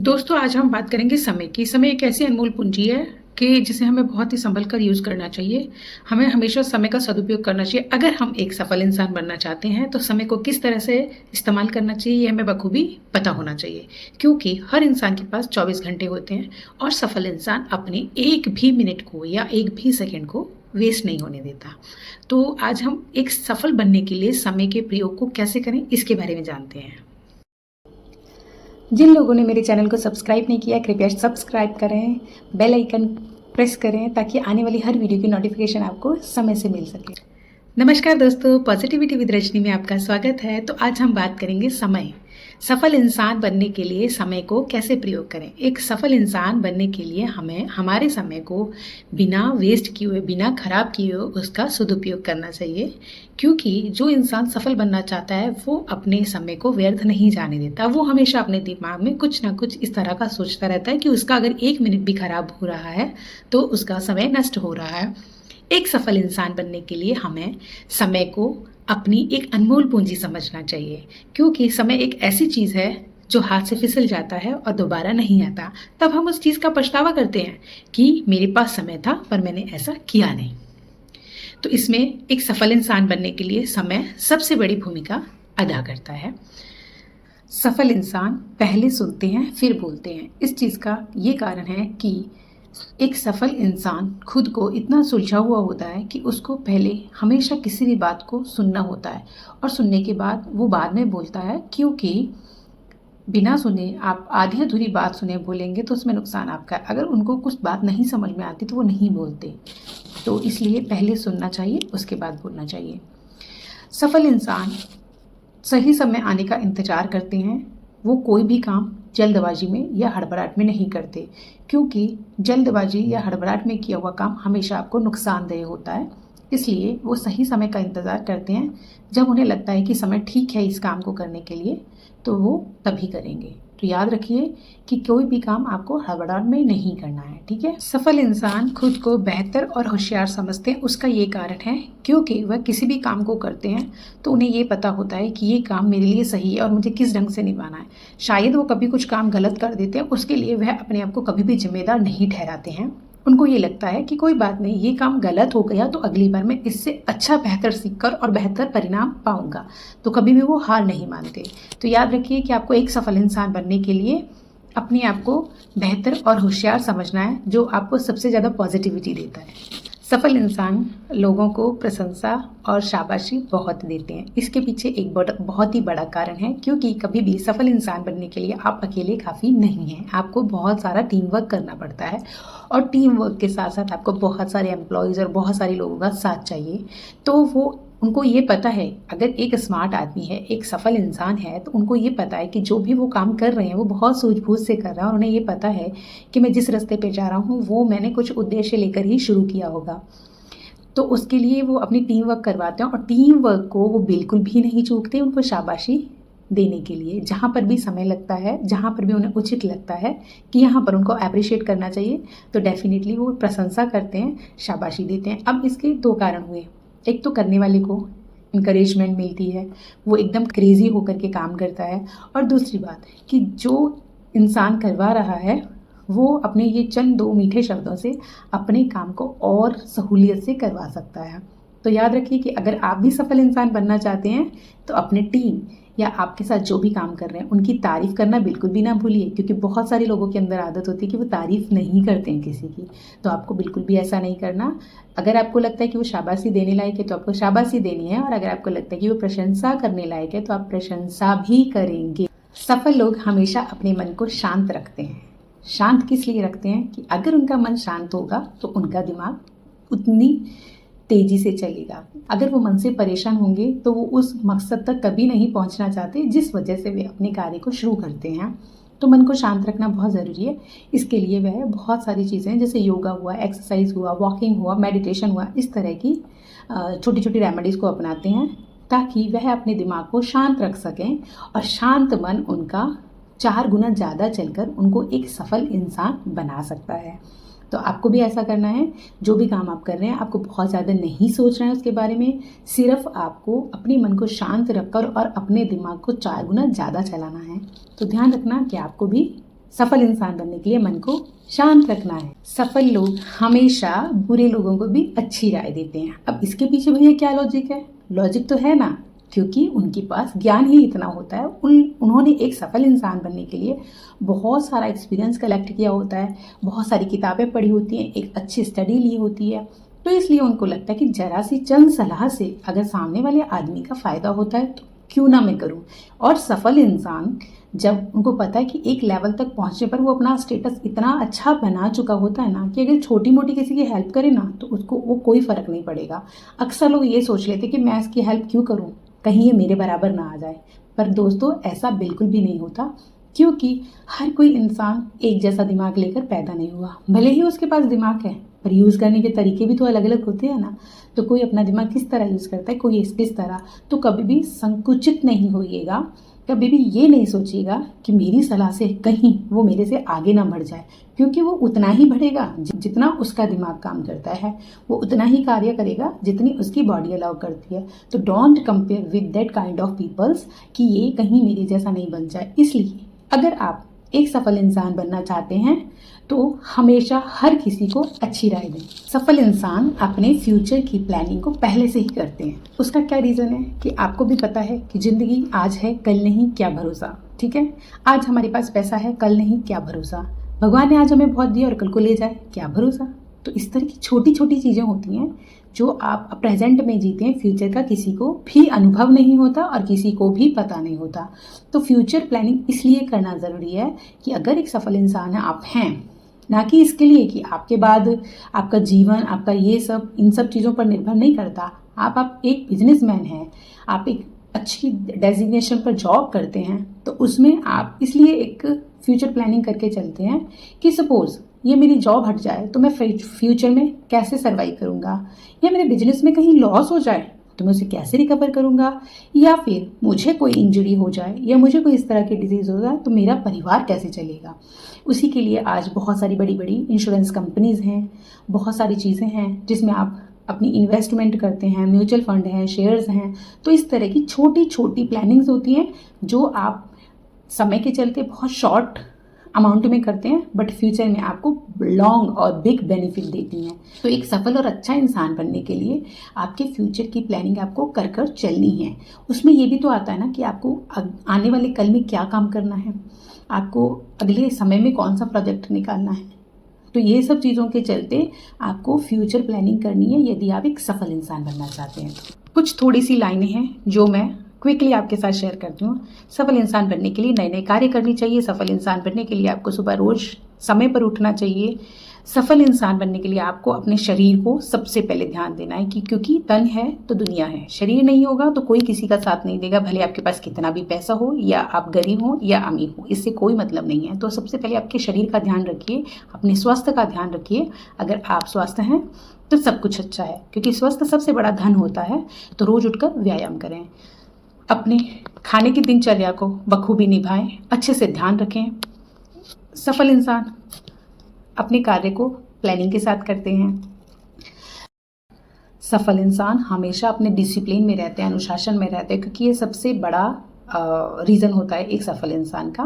दोस्तों, आज हम बात करेंगे समय की। समय एक ऐसी अनमोल पूंजी है कि जिसे हमें बहुत ही संभल कर यूज़ करना चाहिए। हमें हमेशा समय का सदुपयोग करना चाहिए। अगर हम एक सफल इंसान बनना चाहते हैं तो समय को किस तरह से इस्तेमाल करना चाहिए ये हमें बखूबी पता होना चाहिए। क्योंकि हर इंसान के पास 24 घंटे होते हैं और सफल इंसान अपने एक भी मिनट को या एक भी सेकंड को वेस्ट नहीं होने देता। तो आज हम एक सफल बनने के लिए समय के प्रयोग को कैसे करें इसके बारे में जानते हैं। जिन लोगों ने मेरे चैनल को सब्सक्राइब नहीं किया कृपया सब्सक्राइब करें, बेल आइकन प्रेस करें ताकि आने वाली हर वीडियो की नोटिफिकेशन आपको समय से मिल सके। नमस्कार दोस्तों, पॉजिटिविटी विद रजनी में आपका स्वागत है। तो आज हम बात करेंगे समय। सफल इंसान बनने के लिए समय को कैसे प्रयोग करें। एक सफल इंसान बनने के लिए हमें हमारे समय को बिना वेस्ट किए हुए, बिना खराब किए हुए उसका सदुपयोग करना चाहिए। क्योंकि जो इंसान सफल बनना चाहता है वो अपने समय को व्यर्थ नहीं जाने देता। वो हमेशा अपने दिमाग में कुछ ना कुछ इस तरह का सोचता रहता है कि उसका अगर एक मिनट भी खराब हो रहा है तो उसका समय नष्ट हो रहा है। एक सफल इंसान बनने के लिए हमें समय को अपनी एक अनमोल पूंजी समझना चाहिए। क्योंकि समय एक ऐसी चीज़ है जो हाथ से फिसल जाता है और दोबारा नहीं आता। तब हम उस चीज़ का पछतावा करते हैं कि मेरे पास समय था पर मैंने ऐसा किया नहीं। तो इसमें एक सफल इंसान बनने के लिए समय सबसे बड़ी भूमिका अदा करता है। सफल इंसान पहले सुनते हैं फिर बोलते हैं। इस चीज़ का ये कारण है कि एक सफल इंसान खुद को इतना सुलझा हुआ होता है कि उसको पहले हमेशा किसी भी बात को सुनना होता है और सुनने के बाद वो बाद में बोलता है। क्योंकि बिना सुने आप आधी अधूरी बात सुने बोलेंगे तो उसमें नुकसान आपका है। अगर उनको कुछ बात नहीं समझ में आती तो वो नहीं बोलते। तो इसलिए पहले सुनना चाहिए, उसके बाद बोलना चाहिए। सफल इंसान सही समय आने का इंतज़ार करते हैं। वो कोई भी काम जल्दबाजी में या हड़बड़ाहट में नहीं करते। क्योंकि जल्दबाजी या हड़बड़ाहट में किया हुआ काम हमेशा आपको नुकसानदेह होता है। इसलिए वो सही समय का इंतज़ार करते हैं। जब उन्हें लगता है कि समय ठीक है इस काम को करने के लिए तो वो तभी करेंगे। तो याद रखिए कि कोई भी काम आपको हड़बड़ाहट में नहीं करना है, ठीक है। सफल इंसान खुद को बेहतर और होशियार समझते हैं। उसका ये कारण है क्योंकि वह किसी भी काम को करते हैं तो उन्हें ये पता होता है कि ये काम मेरे लिए सही है और मुझे किस ढंग से निभाना है। शायद वो कभी कुछ काम गलत कर देते हैं, उसके लिए वह अपने आप को कभी भी जिम्मेदार नहीं ठहराते हैं। उनको ये लगता है कि कोई बात नहीं, ये काम गलत हो गया तो अगली बार मैं इससे अच्छा बेहतर सीखकर और बेहतर परिणाम पाऊंगा। तो कभी भी वो हार नहीं मानते। तो याद रखिए कि आपको एक सफल इंसान बनने के लिए अपने आप को बेहतर और होशियार समझना है, जो आपको सबसे ज़्यादा पॉजिटिविटी देता है। सफल इंसान लोगों को प्रशंसा और शाबाशी बहुत देते हैं। इसके पीछे एक बहुत ही बड़ा कारण है। क्योंकि कभी भी सफल इंसान बनने के लिए आप अकेले काफ़ी नहीं हैं। आपको बहुत सारा टीम वर्क करना पड़ता है और टीम वर्क के साथ साथ आपको बहुत सारे एम्प्लॉयज़ और बहुत सारे लोगों का साथ चाहिए। तो वो उनको ये पता है, अगर एक स्मार्ट आदमी है, एक सफल इंसान है, तो उनको ये पता है कि जो भी वो काम कर रहे हैं वो बहुत सूझबूझ से कर रहा है और उन्हें ये पता है कि मैं जिस रास्ते पे जा रहा हूँ वो मैंने कुछ उद्देश्य लेकर ही शुरू किया होगा। तो उसके लिए वो अपनी टीम वर्क करवाते हैं और टीम वर्क को वो बिल्कुल भी नहीं चूकते उनको शाबाशी देने के लिए। जहाँ पर भी समय लगता है, जहाँ पर भी उन्हें उचित लगता है कि यहाँ पर उनको अप्रिशिएट करना चाहिए तो डेफिनेटली वो प्रशंसा करते हैं, शाबाशी देते हैं। अब इसके दो कारण हुए। एक तो करने वाले को इंकरेजमेंट मिलती है, वो एकदम क्रेज़ी होकर के काम करता है। और दूसरी बात कि जो इंसान करवा रहा है वो अपने ये चंद दो मीठे शब्दों से अपने काम को और सहूलियत से करवा सकता है। तो याद रखिए कि अगर आप भी सफल इंसान बनना चाहते हैं तो अपने टीम या आपके साथ जो भी काम कर रहे हैं उनकी तारीफ़ करना बिल्कुल भी ना भूलिए। क्योंकि बहुत सारे लोगों के अंदर आदत होती है कि वो तारीफ़ नहीं करते हैं किसी की। तो आपको बिल्कुल भी ऐसा नहीं करना। अगर आपको लगता है कि वो शाबाशी देने लायक है तो आपको शाबाशी देनी है, और अगर आपको लगता है कि वो प्रशंसा करने लायक है तो आप प्रशंसा भी करेंगे। सफल लोग हमेशा अपने मन को शांत रखते हैं। शांत किस लिए रखते हैं कि अगर उनका मन शांत होगा तो उनका दिमाग उतनी तेजी से चलेगा। अगर वो मन से परेशान होंगे तो वो उस मकसद तक कभी नहीं पहुंचना चाहते जिस वजह से वे अपने कार्य को शुरू करते हैं। तो मन को शांत रखना बहुत ज़रूरी है। इसके लिए वह बहुत सारी चीज़ें जैसे योगा हुआ, एक्सरसाइज हुआ, वॉकिंग हुआ, मेडिटेशन हुआ, इस तरह की छोटी छोटी रेमेडीज़ को अपनाते हैं ताकि वह अपने दिमाग को शांत रख सकें और शांत मन उनका 4 गुना ज़्यादा चलकर उनको एक सफल इंसान बना सकता है। तो आपको भी ऐसा करना है। जो भी काम आप कर रहे हैं आपको बहुत ज़्यादा नहीं सोचना है उसके बारे में। सिर्फ आपको अपने मन को शांत रखकर और अपने दिमाग को 4 गुना ज़्यादा चलाना है। तो ध्यान रखना कि आपको भी सफल इंसान बनने के लिए मन को शांत रखना है। सफल लोग हमेशा बुरे लोगों को भी अच्छी राय देते हैं। अब इसके पीछे भैया क्या लॉजिक है? लॉजिक तो है ना, क्योंकि उनके पास ज्ञान ही इतना होता है। उन्होंने एक सफल इंसान बनने के लिए बहुत सारा एक्सपीरियंस कलेक्ट किया होता है, बहुत सारी किताबें पढ़ी होती हैं, एक अच्छी स्टडी ली होती है। तो इसलिए उनको लगता है कि जरा सी चंद सलाह से अगर सामने वाले आदमी का फ़ायदा होता है तो क्यों ना मैं करूं। और सफल इंसान जब उनको पता है कि एक लेवल तक पहुंचने पर वो अपना स्टेटस इतना अच्छा बना चुका होता है ना कि अगर छोटी मोटी किसी की हेल्प करे ना तो उसको वो कोई फ़र्क नहीं पड़ेगा। अक्सर लोग ये सोच लेते कि मैं इसकी हेल्प क्यों करूं, कहीं ये मेरे बराबर ना आ जाए। पर दोस्तों ऐसा बिल्कुल भी नहीं होता, क्योंकि हर कोई इंसान एक जैसा दिमाग लेकर पैदा नहीं हुआ। भले ही उसके पास दिमाग है पर यूज़ करने के तरीके भी तो अलग अलग होते हैं ना। तो कोई अपना दिमाग किस तरह यूज़ करता है, कोई किस तरह। तो कभी भी संकुचित नहीं होइएगा, कभी भी ये नहीं सोचिएगा कि मेरी सलाह से कहीं वो मेरे से आगे ना बढ़ जाए, क्योंकि वो उतना ही बढ़ेगा जितना उसका दिमाग काम करता है। वो उतना ही कार्य करेगा जितनी उसकी बॉडी अलाउ करती है। तो don't compare with that kind of peoples कि ये कहीं मेरे जैसा नहीं बन जाए। इसलिए अगर आप एक सफल इंसान बनना चाहते हैं तो हमेशा हर किसी को अच्छी राय दें। सफल इंसान अपने फ्यूचर की प्लानिंग को पहले से ही करते हैं। उसका क्या रीज़न है कि आपको भी पता है कि ज़िंदगी आज है कल नहीं, क्या भरोसा। ठीक है, आज हमारे पास पैसा है, कल नहीं, क्या भरोसा। भगवान ने आज हमें बहुत दिया और कल को ले जाए, क्या भरोसा। तो इस तरह की छोटी छोटी चीज़ें होती हैं जो आप प्रेजेंट में जीते हैं, फ्यूचर का किसी को भी अनुभव नहीं होता और किसी को भी पता नहीं होता। तो फ्यूचर प्लानिंग इसलिए करना ज़रूरी है कि अगर एक सफल इंसान है आप हैं, ना कि इसके लिए कि आपके बाद आपका जीवन, आपका ये सब इन सब चीज़ों पर निर्भर नहीं करता। आप एक बिजनेसमैन हैं, आप एक अच्छी डेजिग्नेशन पर जॉब करते हैं, तो उसमें आप इसलिए एक फ्यूचर प्लानिंग करके चलते हैं कि सपोज़ ये मेरी जॉब हट जाए तो मैं फ्यूचर में कैसे सर्वाइव करूँगा, या मेरे बिजनेस में कहीं लॉस हो जाए तो मैं उसे कैसे रिकवर करूँगा, या फिर मुझे कोई इंजरी हो जाए या मुझे कोई इस तरह की डिजीज़ हो जाए तो मेरा परिवार कैसे चलेगा। उसी के लिए आज बहुत सारी बड़ी बड़ी इंश्योरेंस कंपनीज़ हैं, बहुत सारी चीज़ें हैं जिसमें आप अपनी इन्वेस्टमेंट करते हैं, म्यूचुअल फंड हैं, शेयर्स हैं। तो इस तरह की छोटी छोटी प्लानिंग्स होती हैं जो आप समय के चलते बहुत शॉर्ट अमाउंट में करते हैं बट फ्यूचर में आपको लॉन्ग और बिग बेनिफिट देती हैं। तो एक सफल और अच्छा इंसान बनने के लिए आपके फ्यूचर की प्लानिंग आपको कर कर चलनी है। उसमें ये भी तो आता है ना कि आपको आने वाले कल में क्या काम करना है, आपको अगले समय में कौन सा प्रोजेक्ट निकालना है। तो ये सब चीज़ों के चलते आपको फ्यूचर प्लानिंग करनी है यदि आप एक सफल इंसान बनना चाहते हैं। तो कुछ थोड़ी सी लाइनें हैं जो मैं क्विकली आपके साथ शेयर करती हूँ। सफल इंसान बनने के लिए नए नए कार्य करनी चाहिए। सफल इंसान बनने के लिए आपको सुबह रोज़ समय पर उठना चाहिए। सफल इंसान बनने के लिए आपको अपने शरीर को सबसे पहले ध्यान देना है कि क्योंकि तन है तो दुनिया है। शरीर नहीं होगा तो कोई किसी का साथ नहीं देगा, भले आपके पास कितना भी पैसा हो या आप गरीब हो या अमीर हो, इससे कोई मतलब नहीं है। तो सबसे पहले आपके शरीर का ध्यान रखिए, अपने स्वास्थ्य का ध्यान रखिए। अगर आप स्वस्थ हैं तो सब कुछ अच्छा है, क्योंकि स्वस्थ सबसे बड़ा धन होता है। तो रोज़ उठकर व्यायाम करें, अपने खाने की दिनचर्या को बखूबी निभाएं, अच्छे से ध्यान रखें। सफल इंसान अपने कार्य को प्लानिंग के साथ करते हैं। सफल इंसान हमेशा अपने डिसिप्लिन में रहते हैं, अनुशासन में रहते हैं, क्योंकि ये सबसे बड़ा रीज़न होता है एक सफल इंसान का।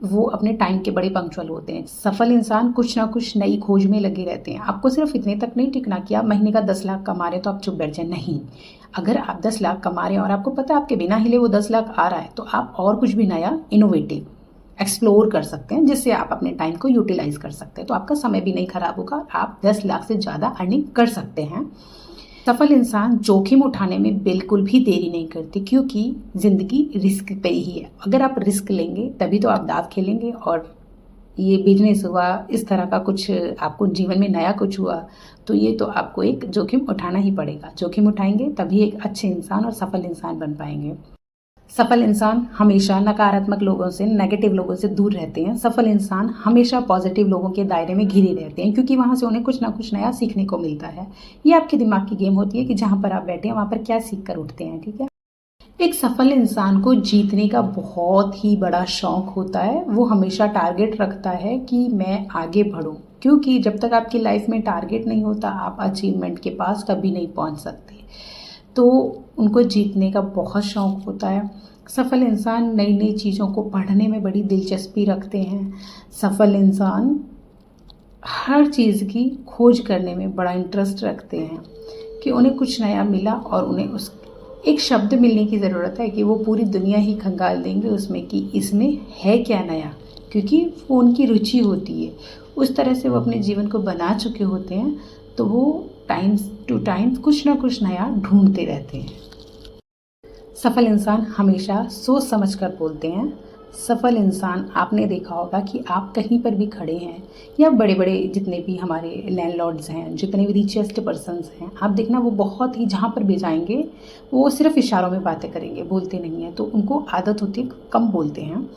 वो अपने टाइम के बड़े पंक्चुअल होते हैं। सफल इंसान कुछ ना कुछ नई खोज में लगे रहते हैं। आपको सिर्फ इतने तक नहीं टिकना कि आप महीने का 10 लाख कमा रहे हैं तो आप चुप बैठ जाए, नहीं। अगर आप 10 लाख कमा रहे हैं और आपको पता है आपके बिना हिले वो 10 लाख आ रहा है, तो आप और कुछ भी नया इनोवेटिव एक्सप्लोर कर सकते हैं, जिससे आप अपने टाइम को यूटिलाइज कर सकते हैं। तो आपका समय भी नहीं खराब होगा, आप 10 लाख से ज़्यादा अर्निंग कर सकते हैं। सफल इंसान जोखिम उठाने में बिल्कुल भी देरी नहीं करते, क्योंकि ज़िंदगी रिस्क पे ही है। अगर आप रिस्क लेंगे तभी तो आप दाव खेलेंगे। और ये बिजनेस हुआ, इस तरह का कुछ आपको जीवन में नया कुछ हुआ, तो ये तो आपको एक जोखिम उठाना ही पड़ेगा। जोखिम उठाएंगे तभी एक अच्छे इंसान और सफल इंसान बन पाएंगे। सफल इंसान हमेशा नकारात्मक लोगों से, नेगेटिव लोगों से दूर रहते हैं। सफल इंसान हमेशा पॉजिटिव लोगों के दायरे में घिरे रहते हैं, क्योंकि वहाँ से उन्हें कुछ ना कुछ नया सीखने को मिलता है। ये आपके दिमाग की गेम होती है कि जहाँ पर आप बैठे हैं वहाँ पर क्या सीख कर उठते हैं। ठीक है, एक सफल इंसान को जीतने का बहुत ही बड़ा शौक होता है। वो हमेशा टारगेट रखता है कि मैं आगे बढ़ूं, क्योंकि जब तक आपकी लाइफ में टारगेट नहीं होता आप अचीवमेंट के पास कभी नहीं पहुंच सकते। तो उनको जीतने का बहुत शौक होता है। सफल इंसान नई नई चीज़ों को पढ़ने में बड़ी दिलचस्पी रखते हैं। सफल इंसान हर चीज़ की खोज करने में बड़ा इंटरेस्ट रखते हैं कि उन्हें कुछ नया मिला और उन्हें उस एक शब्द मिलने की ज़रूरत है कि वो पूरी दुनिया ही खंगाल देंगे उसमें कि इसमें है क्या नया, क्योंकि वो उनकी रुचि होती है। उस तरह से वो अपने जीवन को बना चुके होते हैं, तो वो टाइम टू टाइम कुछ ना कुछ नया ढूंढते रहते हैं। सफल इंसान हमेशा सोच समझ कर बोलते हैं। सफल इंसान, आपने देखा होगा कि आप कहीं पर भी खड़े हैं या बड़े बड़े जितने भी हमारे लैंडलॉर्ड्स हैं, जितने भी रिचेस्ट पर्सन्स हैं, आप देखना वो बहुत ही जहाँ पर भी जाएंगे वो सिर्फ इशारों में बातें करेंगे, बोलते नहीं हैं। तो उनको आदत होती है कम बोलते हैं।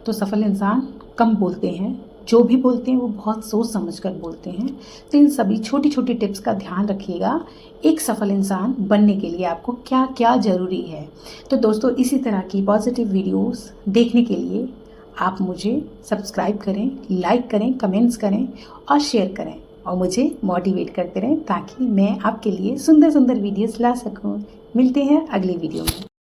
तो सफल इंसान कम बोलते हैं, जो भी बोलते हैं वो बहुत सोच समझ कर बोलते हैं। तो इन सभी छोटी छोटी टिप्स का ध्यान रखिएगा। एक सफल इंसान बनने के लिए आपको क्या क्या ज़रूरी है। तो दोस्तों, इसी तरह की पॉजिटिव वीडियोस देखने के लिए आप मुझे सब्सक्राइब करें, लाइक करें, कमेंट्स करें और शेयर करें और मुझे मोटिवेट करते रहें ताकि मैं आपके लिए सुंदर सुंदर वीडियोस ला सकूं। मिलते हैं अगली वीडियो में।